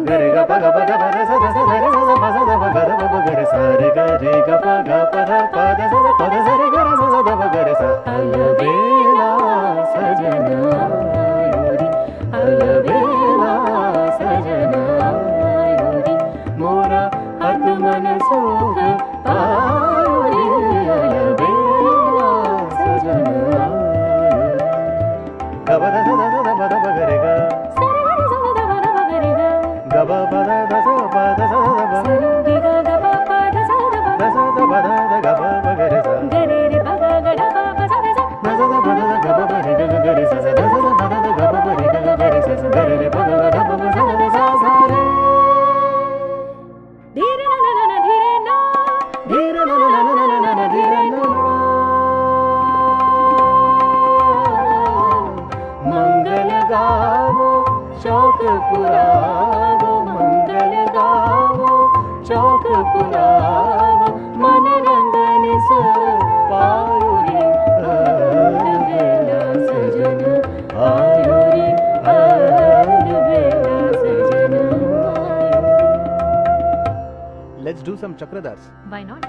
గరి గ ప గ ప గ ప ద స ద స ద రి స స ప స ద ప గ ర ప ప గ రి స రి గ రి గ ప గ ప ద ప ద స స ప ద స రి గ ర స స ద ప గ రి స అలబేలా సజన ఆయురి అలబేలా సజన ఆయురి మోర హత్ మన సుఖ ఆయురి అలబేలా సజన ఆయురి గ ప ద స ద స ద ప ద ప గ రి గ గ ప ప ద ద స ప ద స ద ప ద స ద ప ద ద గ ప ప గ రి స ద స ద ప ద ద గ ప ప రి గ గ గ రి స స ద స ద ప ద ద గ ప ప రి గ గ గ రి స స గ రి రి ప గ గ ద ప ప స ద ద స స రి ధీర న న న ధీర న ధీర న న న న న న ధీర న మంగళ గావో शौक पुरावो मंगल गावो शौक पुरावो मन रंगन से पायुरी अलबेला सजन आयुरी अलबेला सजन आयुरी. Let's do some chakradas. Why not?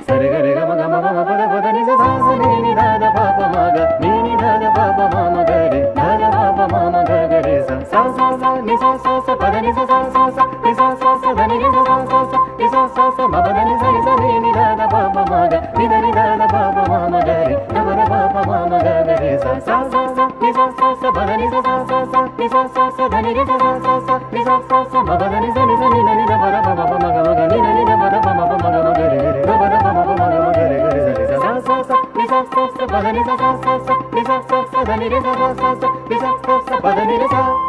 సరి గరి గ మ గ మ మ మ ప ద ప ద ని స స స ని ని ద ద ప ప మ గ ని ని ద ద ప ప మ మ గ రి ద ద ప ప మ మ గ గ రి స స స స ని స స స ప ద ని స స స స ని స స స ద ని ని స స స స ని స స స మ ప ద ని స ని స ని ని ద ద ప ప మ గ ని ద ని ద ద ప ప మ మ గ రి ద ద ప ప మ మ గ గ రి స స స స ని స స స ప ద ని స స స స ని స స స ద ని ని స స స స ని స స స మ ప ద ని స ని స ని ద ని ద ప ద ప మ ప మ గ మ గ ని ద ని ద ప ద ప మ ప మ గ మ గ రి రి ద ప ద ప మ ప మ గ మ గ రి రి రి ಸ ಸ ಸ ಸ ನಿ ಸ ಸ ಸ ಪ ದ ನಿ ಸ ಸ ಸ ಸ ನಿ ಸ ಸ ಸ ದ ನಿ ರಿ ಸ ಸ ಸ ಸ ನಿ ಸ ಸ ಸ ಪ ದ ನಿ ರಿ ಸ